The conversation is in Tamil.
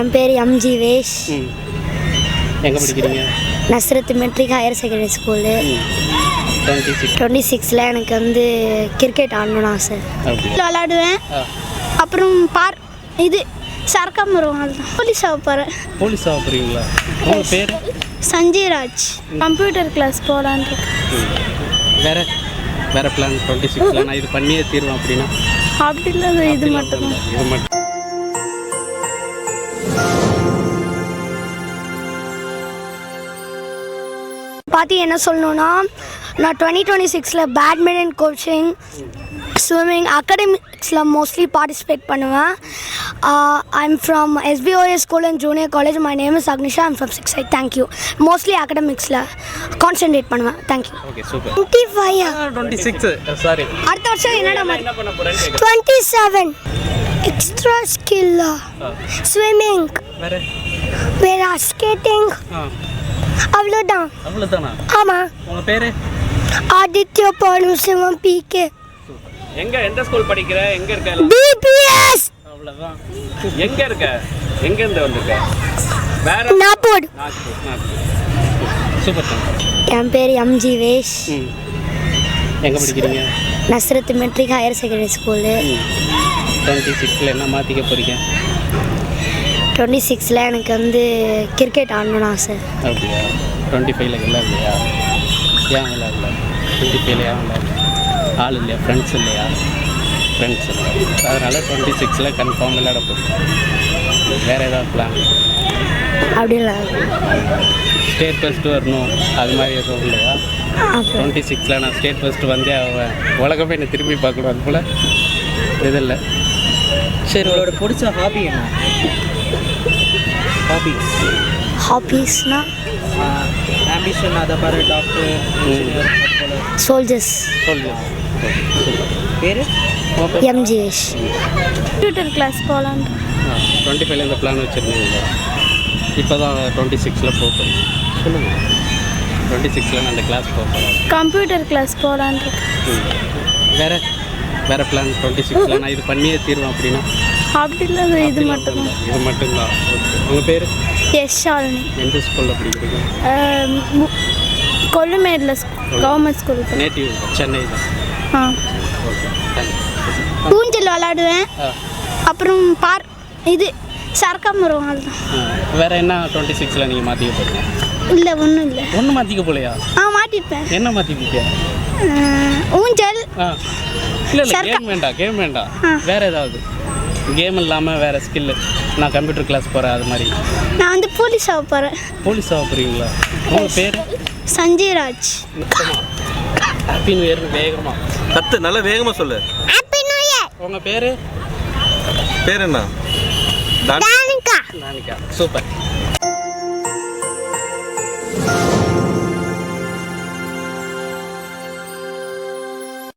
என் பேர் எம்ஜி வேஷ். எங்கே படிக்கிறீங்க? Nazareth matric higher secondary school. 26ல் எனக்கு வந்து கிரிக்கெட் ஆடணும்னு ஆசை. விளாடுவேன். அப்புறம் இது சரக்காமரம் அதுதான் போலீஸ் ஆக போகிறேன். போலீஸ் ஆக போகிறீங்களா? உங்கள் பேர்? சஞ்சய்ராஜ். கம்ப்யூட்டர் கிளாஸ் போகலான் இருக்கு. வேற பிளான் 26ல் நான் இது பண்ணியே தீர்வேன் அப்படின்னா? அப்படி இல்லை, இது மட்டும். பார்த்து என்ன சொல்லணுன்னா, நான் 2026ல் பேட்மிண்டன் கோச்சிங், ஸ்விம்மிங், அகாடமிக்ஸில் மோஸ்ட்லி பார்ட்டிசிபேட் பண்ணுவேன். I'm from SBOS school and junior college. My name is Agnisha. I'm from 6 side. Thank you. Mostly அகாடமிக்ஸில் கான்சென்ட்ரேட் பண்ணுவேன். தேங்க்யூ. Okay, super. 26 சாரி, அடுத்த வருஷம் என்னடா என்ன பண்ண போறேன்னு 27 எக்ஸ்ட்ரா ஸ்கில்லா, ஸ்விம்மிங், வேற ஸ்கேட்டிங், அவ்வளோதானா? ஆமாம். உங்கள் பேர்? ஆதித்ய பானுசிவம் PK. எந்த ஸ்கூல் படிக்கிற? எங்கே இருக்க? DPS. அவ்வளோதான். எங்கே இருக்க? எங்கேருந்து வந்திருக்க? வேற நாப்போடு. சூப்பர். என் பேர் எம்ஜி வேஷ். எங்கே படிக்கிறீங்க? Nazareth matric higher secondary school. 26ல் என்ன மாற்றிக்க போகிறீங்க? 26ல் எனக்கு வந்து கிரிக்கெட் ஆடணும்னு ஆசை. அப்படியா? 25ல் விளையாடலையா? ஏன் விளையாடல? 25ல் ஏன் விளையாடல? ஆள் இல்லையா? ஃப்ரெண்ட்ஸ் இல்லையா? ஃப்ரெண்ட்ஸ் இல்லை, அதனால் 26ல் கன்ஃபார்ம் விளையாட போகிறீங்க. வேறு ஏதாவது பிளான்? அப்படி இல்லை. ஸ்டேட் ஃபஸ்ட்டு வரணும் அது மாதிரி எதுவும் இல்லையா? 26ல் நான் ஸ்டேட் ஃபஸ்ட்டு வந்தே ஆவேன், உலகமே என்னை திரும்பி பார்க்கணும், அது போல் இது இல்லை. சரி, உங்களோட பிடிச்ச ஹாபி என்ன? ஹாபீஸ்னா ஆம்பிஷன், அதை பாரு, டாக்டர், இன்ஜினியர், சோல்ஜர்ஸ். பேர்? எம்ஜி வேஷ். கம்ப்யூட்டர் கிளாஸ் போகலான். 25ல் இந்த பிளான் வச்சுருந்தீங்க, இப்போ தான் 26ல் போகிறேன். சொல்லுங்கள். 26ல் நான் அந்த கிளாஸ் போகிறேன். கம்ப்யூட்டர் கிளாஸ் போகலான். வேறு பிளான் 26ல் நான் இது பண்ணியே தீர்வேன் அப்படின்னா? அப்படி இல்லை, இது மட்டும்தான். ஓகே. உங்கள் பேர்? எஸ் ஷாலினி. எந்த ஸ்கூலில் படிக்கிறீங்க? கொல்லுமேடில் கவர்மெண்ட் ஸ்கூல். நேட்டிவ் சென்னை தான். Okay, thank you. ஊஞ்சல் விளாடுவேன். அப்புறம் இது சரக்காமரம் அதுதான். வேறு என்ன 26ல் நீங்கள் மாற்றிக்க போகிறீங்க? இல்லை, ஒன்றும் இல்லை. ஒன்றும் மாற்றிக்க போலையா? மாட்டிப்பேன். என்ன மாற்றிக்கிட்டியா? ஊஞ்சல். இல்லை, கேம் வேண்டாம். வேறு ஏதாவது கேம் இல்லாமல் வேறு ஸ்கில்லு? நான் கம்ப்யூட்டர் கிளாஸ் போகிறேன், அது மாதிரி. நான் வந்து போலீஸ் ஆக போகிறேன். போலீஸ் ஆக போகிறீங்களா? உங்கள் பேர்? சஞ்சய்ராஜ். Happy new year. வேகமாக கத்து, நல்லா வேகமாக சொல்லு. Happy new year. உங்கள் பேர்? பேர் என்ன? தானிகா. சூப்பர்.